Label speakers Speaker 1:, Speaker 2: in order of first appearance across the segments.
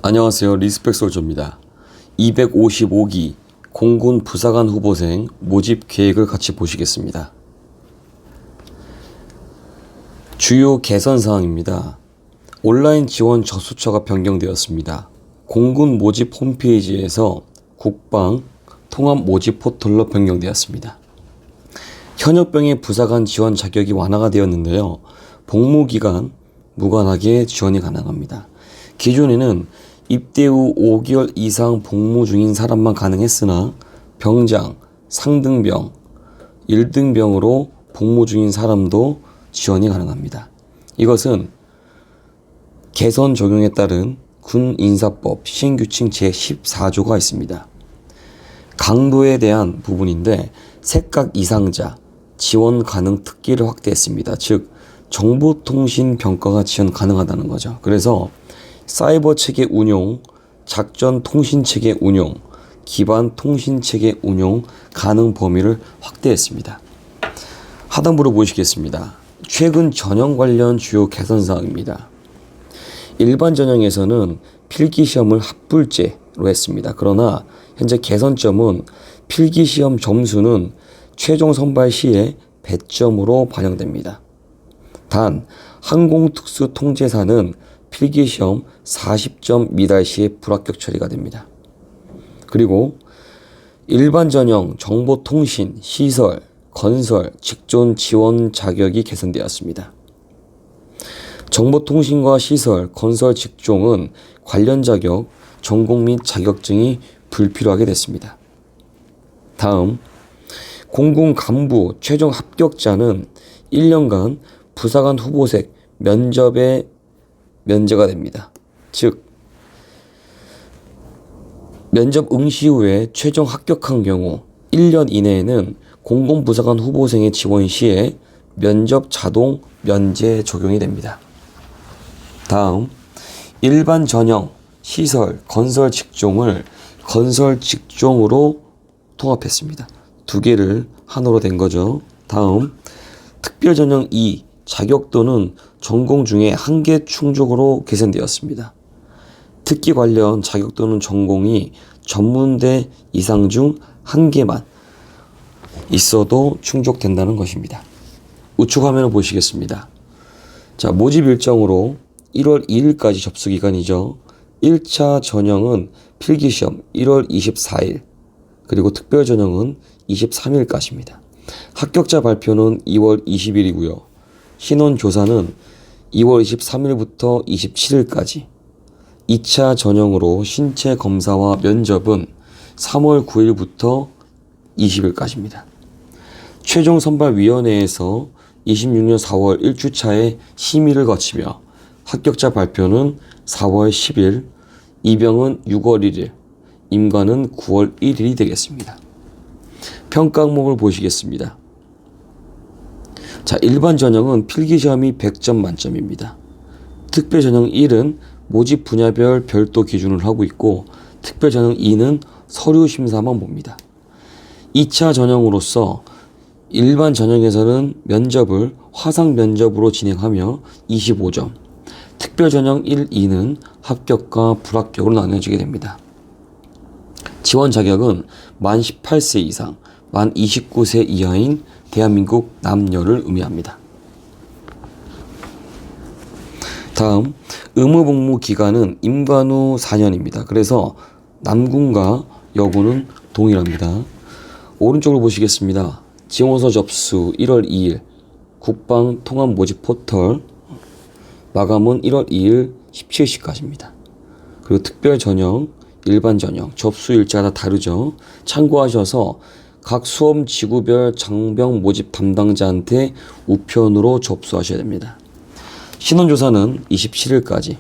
Speaker 1: 안녕하세요. 리스펙솔저입니다. 255기 공군 부사관 후보생 모집 계획을 같이 보시겠습니다. 주요 개선 사항입니다. 온라인 지원 접수처가 변경되었습니다. 공군 모집 홈페이지에서 국방 통합 모집 포털로 변경되었습니다. 현역병의 부사관 지원 자격이 완화가 되었는데요. 복무기간 무관하게 지원이 가능합니다. 기존에는 입대 후 5개월 이상 복무 중인 사람만 가능했으나 병장, 상등병, 1등병으로 복무 중인 사람도 지원이 가능합니다. 이것은 개선 적용에 따른 군인사법 시행규칙 제14조가 있습니다. 강도에 대한 부분인데 색각 이상자 지원 가능 특기를 확대했습니다. 즉 정보통신 병과가 지원 가능하다는 거죠. 그래서 사이버 체계 운용, 작전 통신 체계 운용, 기반 통신 체계 운용 가능 범위를 확대했습니다. 하단부로 보시겠습니다. 최근 전형 관련 주요 개선 사항입니다. 일반 전형에서는 필기시험을 합불제로 했습니다. 그러나 현재 개선점은 필기시험 점수는 최종 선발 시에 배점으로 반영됩니다. 단 항공특수통제사는 필기시험 40점 미달 시에 불합격 처리가 됩니다. 그리고 일반 전형 정보통신, 시설, 건설, 직존 지원 자격이 개선되었습니다. 정보통신과 시설, 건설, 직종은 관련 자격, 전공 및 자격증이 불필요하게 됐습니다. 다음, 공군 간부 최종 합격자는 1년간 부사관 후보생 면접에 면제가 됩니다. 즉 면접 응시 후에 최종 합격한 경우 1년 이내에는 공군부사관 후보생의 지원 시에 면접 자동 면제 적용이 됩니다. 다음 일반 전형 시설 건설 직종을 건설 직종으로 통합했습니다. 두 개를 하나로 된 거죠. 다음 특별 전형 2 자격도는 전공 중에 한 개 충족으로 개선되었습니다. 특기 관련 자격도는 전공이 전문대 이상 중 한 개만 있어도 충족된다는 것입니다. 우측 화면을 보시겠습니다. 자, 모집 일정으로 1월 2일까지 접수 기간이죠. 1차 전형은 필기시험 1월 24일, 그리고 특별 전형은 23일까지입니다. 합격자 발표는 2월 20일이고요. 신원조사는 2월 23일부터 27일까지, 2차 전형으로 신체 검사와 면접은 3월 9일부터 20일까지입니다. 최종 선발위원회에서 26년 4월 1주차에 심의를 거치며 합격자 발표는 4월 10일, 입영은 6월 1일, 임관은 9월 1일이 되겠습니다. 평가 항목을 보시겠습니다. 자, 일반 전형은 필기시험이 100점 만점입니다. 특별 전형 1은 모집 분야별 별도 기준을 하고 있고 특별 전형 2는 서류 심사만 봅니다. 2차 전형으로서 일반 전형에서는 면접을 화상 면접으로 진행하며 25점, 특별 전형 1, 2는 합격과 불합격으로 나뉘어지게 됩니다. 지원 자격은 만 18세 이상, 만 29세 이하인 대한민국 남녀를 의미합니다. 다음, 의무복무 기간은 임관 후 4년입니다. 그래서 남군과 여군은 동일합니다. 오른쪽으로 보시겠습니다. 지원서 접수 1월 2일, 국방 통합 모집 포털, 마감은 1월 2일 17시까지입니다. 그리고 특별 전형, 일반 전형, 접수 일자가 다 다르죠. 참고하셔서 각 수험 지구별 장병 모집 담당자한테 우편으로 접수하셔야 됩니다. 신원조사는 27일까지,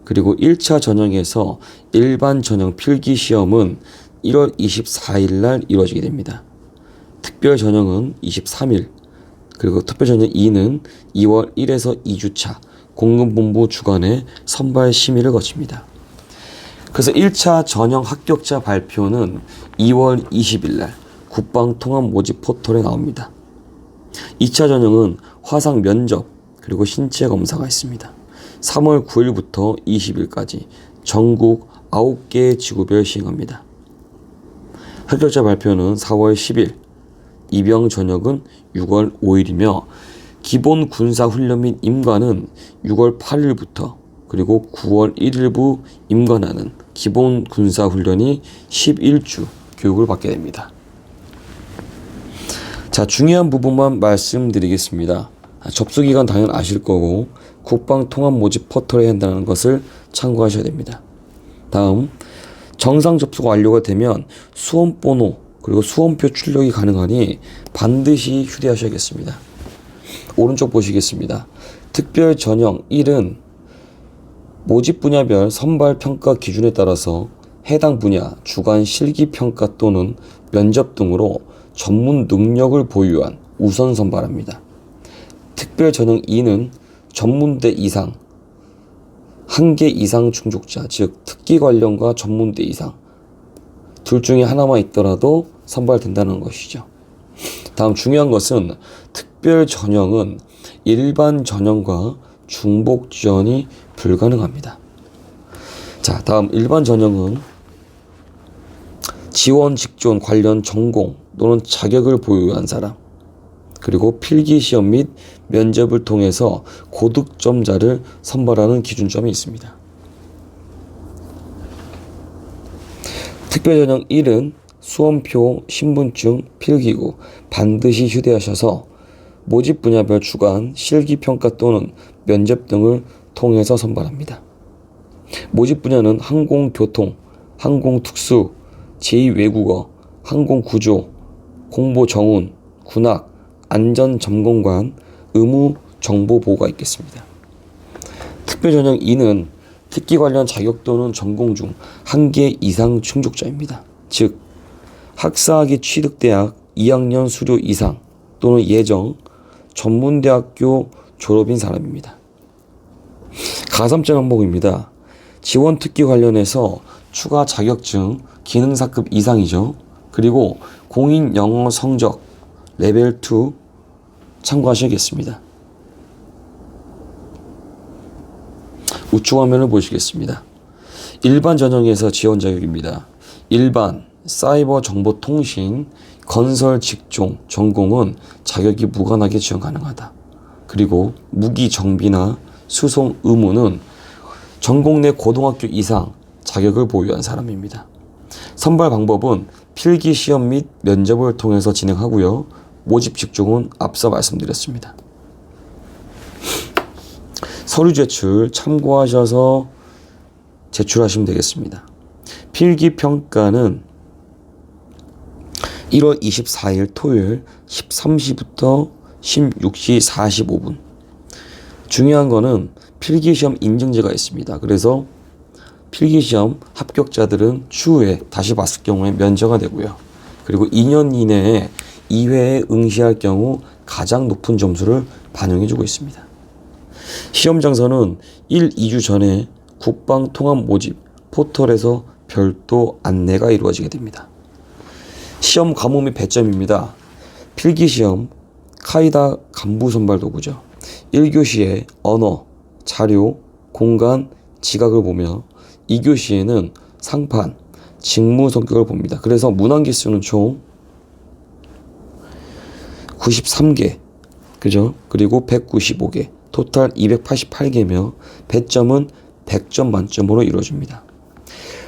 Speaker 1: 그리고 1차 전형에서 일반 전형 필기시험은 1월 24일 날 이루어지게 됩니다. 특별 전형은 23일, 그리고 특별 전형 2는 2월 1에서 2주차 공군본부 주관의 선발 심의를 거칩니다. 그래서 1차 전형 합격자 발표는 2월 20일 날 국방 통합 모집 포털에 나옵니다. 2차 전형은 화상 면접 그리고 신체 검사가 있습니다. 3월 9일부터 20일까지 전국 9개 지구별 시행합니다. 합격자 발표는 4월 10일, 입영 전역은 6월 5일이며 기본 군사훈련 및 임관은 6월 8일부터 그리고 9월 1일부 임관하는 기본 군사훈련이 11주 교육을 받게 됩니다. 자, 중요한 부분만 말씀드리겠습니다. 접수기간 당연 아실 거고 국방통합 모집 포털에 한다는 것을 참고하셔야 됩니다. 다음, 정상 접수가 완료가 되면 수험번호 그리고 수험표 출력이 가능하니 반드시 휴대하셔야겠습니다. 오른쪽 보시겠습니다. 특별 전형 1은 모집 분야별 선발 평가 기준에 따라서 해당 분야 주간 실기 평가 또는 면접 등으로 전문 능력을 보유한 우선 선발합니다. 특별 전형 2는 전문대 이상, 1개 이상 충족자, 즉 특기 관련과 전문대 이상 둘 중에 하나만 있더라도 선발된다는 것이죠. 다음 중요한 것은 특별 전형은 일반 전형과 중복 지원이 불가능합니다. 자, 다음 일반 전형은 지원 직종 관련 전공 또는 자격을 보유한 사람, 그리고 필기시험 및 면접을 통해서 고득점자를 선발하는 기준점이 있습니다. 특별전형 1은 수험표, 신분증, 필기구 반드시 휴대하셔서 모집 분야별 주간 실기평가 또는 면접 등을 통해서 선발합니다. 모집 분야는 항공교통, 항공특수, 제2외국어, 항공구조, 공보정운, 군악, 안전점검관, 의무정보보호가 있겠습니다. 특별전형 2는 특기 관련 자격 또는 전공 중 1개 이상 충족자입니다. 즉 학사학위 취득대학 2학년 수료 이상 또는 예정 전문대학교 졸업인 사람입니다. 가산점 항목입니다. 지원 특기 관련해서 추가 자격증 기능사급 이상이죠. 그리고 공인 영어 성적 레벨 2 참고하셔야겠습니다. 우측 화면을 보시겠습니다. 일반 전형에서 지원 자격입니다. 일반, 사이버 정보통신, 건설 직종, 전공은 자격이 무관하게 지원 가능하다. 그리고 무기 정비나 수송 의무는 전공 내 고등학교 이상 자격을 보유한 사람입니다. 선발 방법은 필기 시험 및 면접을 통해서 진행하고요. 모집 직종은 앞서 말씀드렸습니다. 서류 제출 참고하셔서 제출하시면 되겠습니다. 필기 평가는 1월 24일 토요일 13시부터 16시 45분. 중요한 거는 필기시험 인증제가 있습니다. 그래서 필기시험 합격자들은 추후에 다시 봤을 경우에 면제가 되고요. 그리고 2년 이내에 2회에 응시할 경우 가장 높은 점수를 반영해주고 있습니다. 시험 장소는 1, 2주 전에 국방통합 모집 포털에서 별도 안내가 이루어지게 됩니다. 시험 과목 및 배점입니다. 필기시험 카이다 간부 선발 도구죠. 1교시에 언어, 자료, 공간, 지각을 보며 2교시에는 상판, 직무 성격을 봅니다. 그래서 문항 개수는 총 93개, 그죠? 그리고 195개, 토탈 288개며 배점은 100점 만점으로 이루어집니다.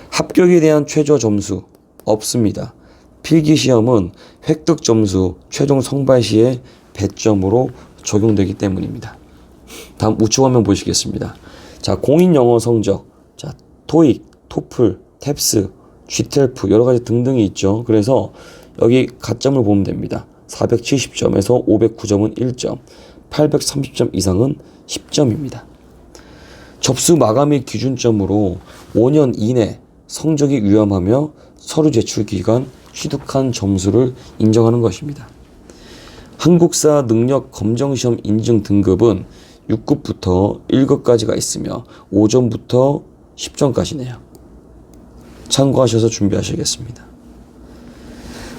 Speaker 1: 합격에 대한 최저 점수 없습니다. 필기시험은 획득 점수 최종 성발 시에 배점으로 적용되기 때문입니다. 다음 우측 화면 보시겠습니다. 자, 공인 영어 성적, 자, 토익, 토플, 탭스, GTELF 여러 가지 등등이 있죠. 그래서 여기 가점을 보면 됩니다. 470점에서 509점은 1점, 830점 이상은 10점입니다. 접수 마감일 기준점으로 5년 이내 성적이 위험하며 서류 제출 기간 취득한 점수를 인정하는 것입니다. 한국사 능력 검정시험 인증 등급은 6급부터 1급까지가 있으며 5점부터 10점까지네요. 참고하셔서 준비하셔야겠습니다.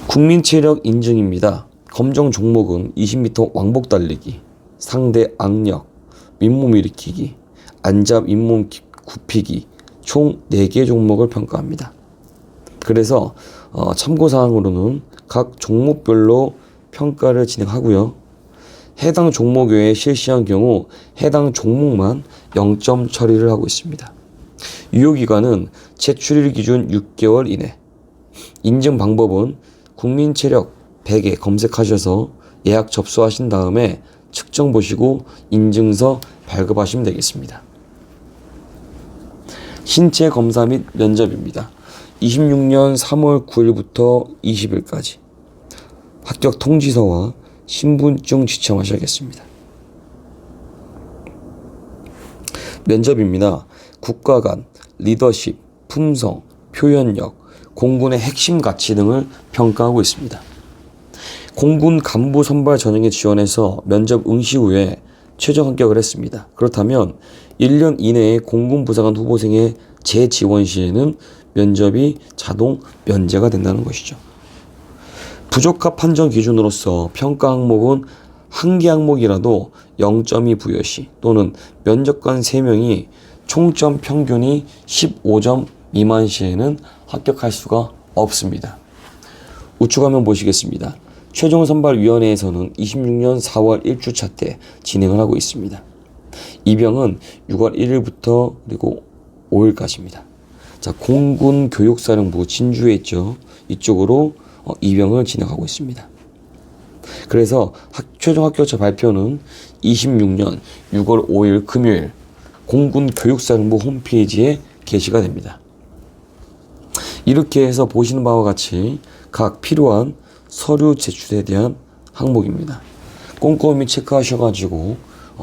Speaker 1: 국민체력 인증입니다. 검정 종목은 20m 왕복 달리기, 상대 악력, 윗몸 일으키기, 안잡 잇몸 굽히기, 총 4개 종목을 평가합니다. 그래서 참고사항으로는 각 종목별로 평가를 진행하고요. 해당 종목 외에 실시한 경우 해당 종목만 0점 처리를 하고 있습니다. 유효기간은 제출일 기준 6개월 이내. 인증 방법은 국민체력 100에 검색하셔서 예약 접수하신 다음에 측정 보시고 인증서 발급하시면 되겠습니다. 신체 검사 및 면접입니다. 26년 3월 9일부터 20일까지 합격 통지서와 신분증 지참하셔야겠습니다. 면접입니다. 국가 간, 리더십, 품성, 표현력, 공군의 핵심 가치 등을 평가하고 있습니다. 공군 간부 선발 전형에 지원해서 면접 응시 후에 최종 합격을 했습니다. 그렇다면 1년 이내에 공군 부사관 후보생의 재지원 시에는 면접이 자동 면제가 된다는 것이죠. 부적합 판정 기준으로서 평가 항목은 한 개 항목이라도 0.2 부여시 또는 면접관 3명이 총점 평균이 15점 미만 시에는 합격할 수가 없습니다. 우측 화면 보시겠습니다. 최종선발위원회에서는 26년 4월 1주차 때 진행을 하고 있습니다. 입영은 6월 1일부터 그리고 5일까지입니다. 자, 공군교육사령부 진주에 있죠. 이쪽으로 입영을 진행하고 있습니다. 그래서 최종 합격자 발표는 26년 6월 5일 금요일 공군교육사령부 홈페이지에 게시가 됩니다. 이렇게 해서 보시는 바와 같이 각 필요한 서류 제출에 대한 항목입니다. 꼼꼼히 체크하셔가지고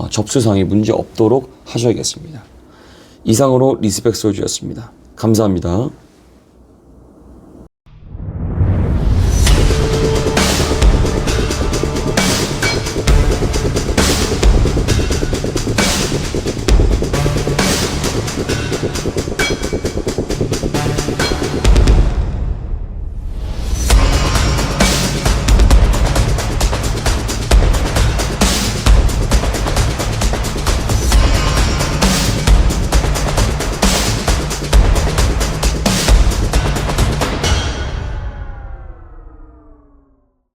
Speaker 1: 접수상에 문제 없도록 하셔야겠습니다. 이상으로 리스펙 소주였습니다. 감사합니다.